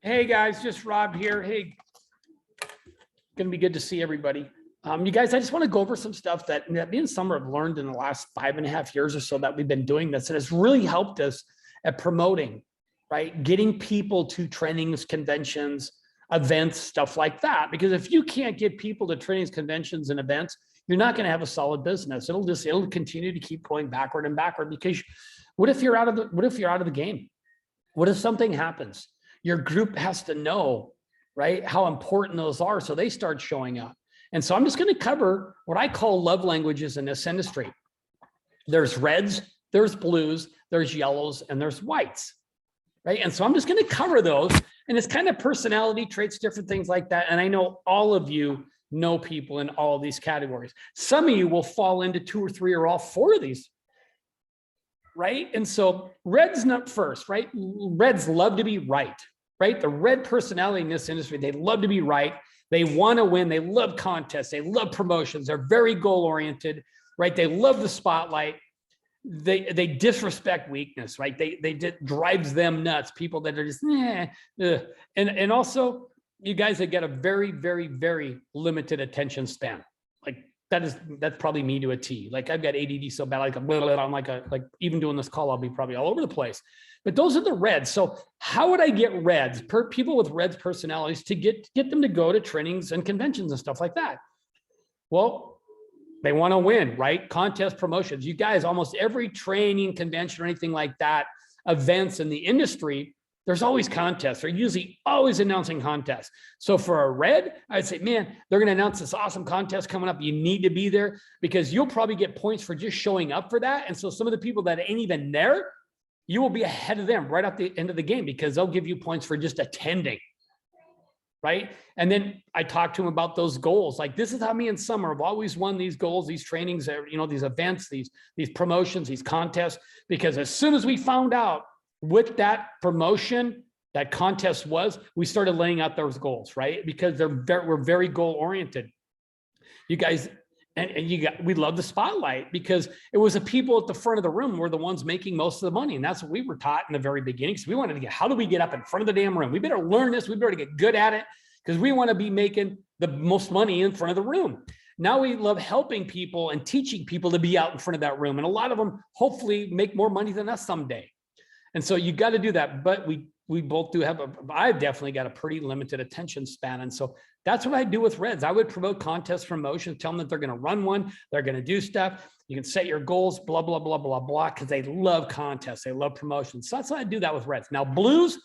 Hey guys, just Rob here. Hey, gonna be good to see everybody. You guys, I just want to go over some stuff that me and Summer have learned in the last 5.5 years or so that we've been doing this, and it's really helped us at promoting, right? Getting people to trainings, conventions, events, stuff like that. Because if you can't get people to trainings, conventions, and events, you're not going to have a solid business. It'll continue to keep going backward and backward. Because what if you're out of the game? What if something happens? Your group has to know, right, how important those are, so they start showing up. And so I'm just going to cover what I call love languages in this industry. There's reds, there's blues, there's yellows, and there's whites, right? And so I'm just going to cover those, and it's kind of personality traits, different things like that. And I know all of you know people in all of these categories. Some of you will fall into 2 or 3 or all 4 of these, right? And so red's not first, right? Reds love to be right? The red personality in this industry, they love to be right. They want to win. They love contests. They love promotions. They're very goal oriented, right? They love the spotlight. They disrespect weakness, right? They drives them nuts. People that are just, and also you guys that get a very, very, very limited attention span. Like that's probably me to a T. Like I've got ADD so bad, I'm like even doing this call, I'll be probably all over the place. But those are the reds. So how would I get reds, people with reds personalities, to get them to go to trainings and conventions and stuff like that? Well, they want to win, right? Contest, promotions. You guys, almost every training, convention, or anything like that, events in the industry, there's always contests. They're usually always announcing contests. So for a red, I'd say, man, they're going to announce this awesome contest coming up. You need to be there because you'll probably get points for just showing up for that. And so some of the people that ain't even there, you will be ahead of them right at the end of the game because they'll give you points for just attending, right? And then I talked to him about those goals. Like, this is how me and Summer have always won these goals, these trainings, these events, these promotions, these contests, because as soon as we found out what that promotion, that contest was, we started laying out those goals, right? Because we're very goal oriented. You guys, we love the spotlight because it was the people at the front of the room were the ones making most of the money. And that's what we were taught in the very beginning. So we wanted to get, how do we get up in front of the damn room? We better learn this. We better get good at it because we want to be making the most money in front of the room. Now we love helping people and teaching people to be out in front of that room. And a lot of them hopefully make more money than us someday. And so you got to do that. But we both do have I've definitely got a pretty limited attention span. And so that's what I do with reds. I would promote contests, promotions, tell them that they're going to run one, they're going to do stuff. You can set your goals, blah, blah, blah, blah, blah, because they love contests. They love promotions. So that's why I do that with reds. Now, blues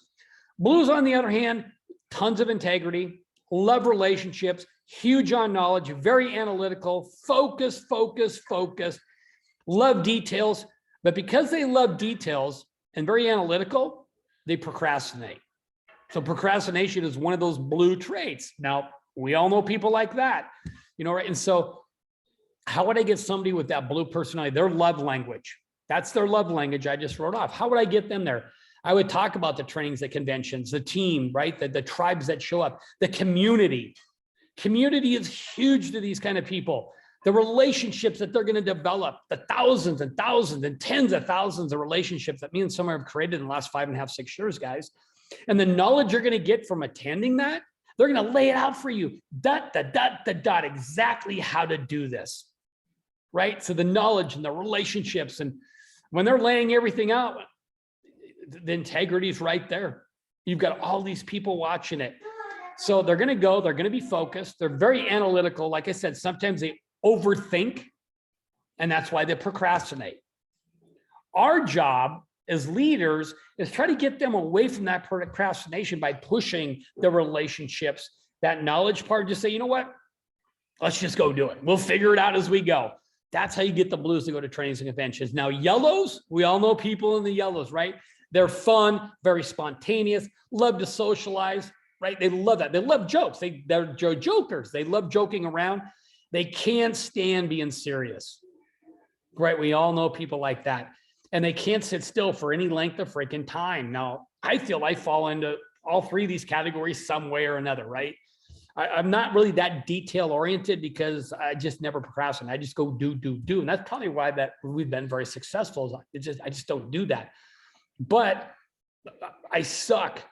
on the other hand, tons of integrity, love relationships, huge on knowledge, very analytical, focus, love details. But because they love details and very analytical, they procrastinate. So procrastination is one of those blue traits. Now, we all know people like that, right? And so how would I get somebody with that blue personality, their love language? That's their love language I just wrote off. How would I get them there? I would talk about the trainings, the conventions, the team, right? The tribes that show up, the community. Community is huge to these kind of people. The relationships that they're going to develop, the thousands and thousands and tens of thousands of relationships that me and Summer have created in the last 5.5, 6 years, guys. And the knowledge you're going to get from attending that, they're going to lay it out for you, exactly how to do this, right? So the knowledge and the relationships, and when they're laying everything out, the integrity is right there. You've got all these people watching it. So they're going to go, they're going to be focused. They're very analytical. Like I said, sometimes they overthink, and that's why they procrastinate. Our job as leaders is try to get them away from that procrastination by pushing the relationships, that knowledge part. Just say, you know what? Let's just go do it. We'll figure it out as we go. That's how you get the blues to go to trainings and conventions. Now, yellows, we all know people in the yellows, right? They're fun, very spontaneous, love to socialize, right? They love that. They love jokes. They're jokers. They love joking around. They can't stand being serious, right? We all know people like that. And they can't sit still for any length of freaking time. Now, I feel I fall into all 3 of these categories some way or another, right? I'm not really that detail oriented because I just never procrastinate. I just go do. And that's probably why that we've been very successful. I just don't do that. But I suck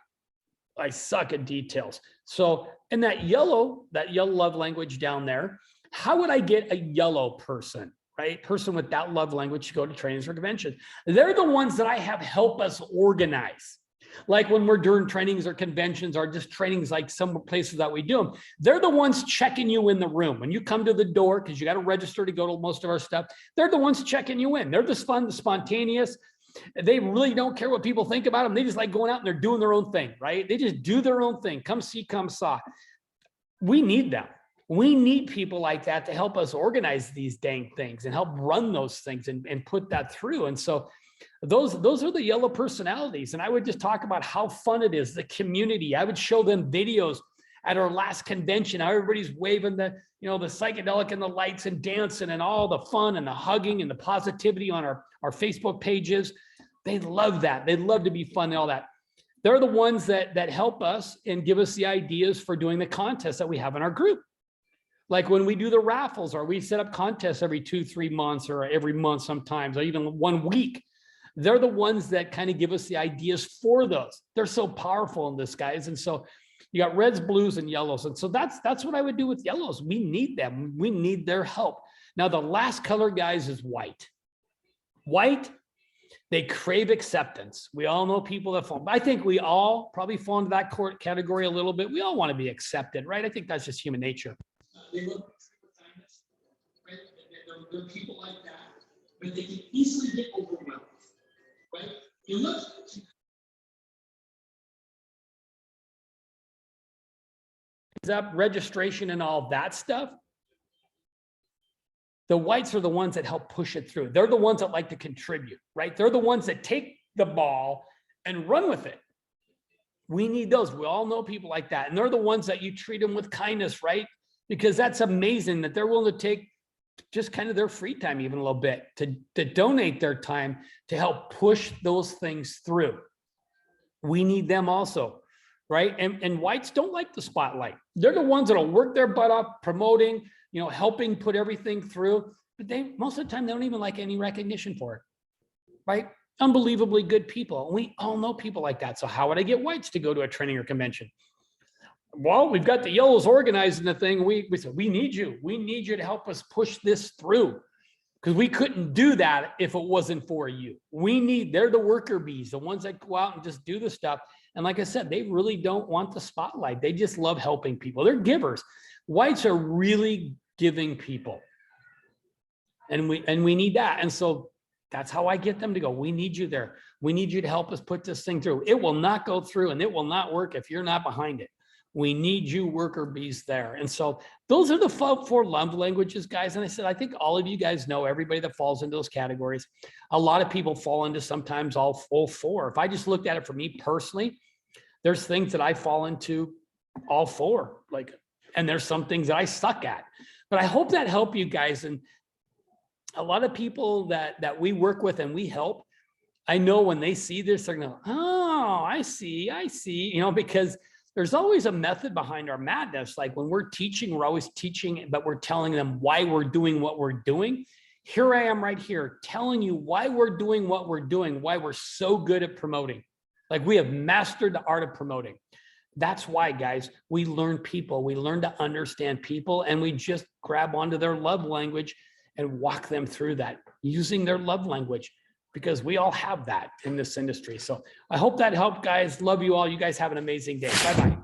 I suck at details. So in that yellow love language down there, how would I get a yellow person, right? Person with that love language to go to trainings or conventions? They're the ones that I have help us organize. Like when we're doing trainings or conventions or just trainings, like some places that we do them, they're the ones checking you in the room. When you come to the door, because you got to register to go to most of our stuff, they're the ones checking you in. They're the fun, the spontaneous. They really don't care what people think about them. They just like going out and they're doing their own thing, right? They just do their own thing. Come see, come saw. We need them. We need people like that to help us organize these dang things and help run those things and put that through. And so those are the yellow personalities. And I would just talk about how fun it is, the community. I would show them videos at our last convention, how everybody's waving the psychedelic and the lights and dancing and all the fun and the hugging and the positivity on our Facebook pages. They love that. They love to be fun and all that. They're the ones that help us and give us the ideas for doing the contests that we have in our group. Like when we do the raffles, or we set up contests every 2-3 months or every month sometimes, or even 1 week. They're the ones that kind of give us the ideas for those. They're so powerful in this, guys. And so you got reds, blues, and yellows. And so that's what I would do with yellows. We need them. We need their help. Now, the last color, guys, is white. White, they crave acceptance. We all know people that fall. I think we all probably fall into that category a little bit. We all want to be accepted, right? I think that's just human nature. They love kindness, right? There are people like that, but they can easily get overwhelmed, right? You look up registration and all that stuff. The whites are the ones that help push it through. They're the ones that like to contribute, right? They're the ones that take the ball and run with it. We need those. We all know people like that. And they're the ones that you treat them with kindness, right? Because that's amazing that they're willing to take just kind of their free time, even a little bit, to donate their time to help push those things through. We need them also, right? And whites don't like the spotlight. They're the ones that'll work their butt off promoting, helping put everything through, but most of the time, they don't even like any recognition for it, right? Unbelievably good people. And we all know people like that. So how would I get whites to go to a training or convention? Well, we've got the yellows organizing the thing. We said, we need you. We need you to help us push this through, because we couldn't do that if it wasn't for you. They're the worker bees, the ones that go out and just do the stuff. And like I said, they really don't want the spotlight. They just love helping people. They're givers. Whites are really giving people. And we need that. And so that's how I get them to go. We need you there. We need you to help us put this thing through. It will not go through and it will not work if you're not behind it. We need you worker bees there. And so those are the 4 love languages, guys. And I said, I think all of you guys know everybody that falls into those categories. A lot of people fall into sometimes all 4. If I just looked at it for me personally, there's things that I fall into all 4, and there's some things that I suck at. But I hope that helped you guys. And a lot of people that we work with and we help, I know when they see this, they're going to, oh, I see, because there's always a method behind our madness. Like when we're teaching, we're always teaching, but we're telling them why we're doing what we're doing. Here I am right here telling you why we're doing what we're doing, why we're so good at promoting. Like we have mastered the art of promoting. That's why, guys, we learn people. We learn to understand people, and we just grab onto their love language and walk them through that using their love language, because we all have that in this industry. So I hope that helped, guys. Love you all. You guys have an amazing day. Bye-bye.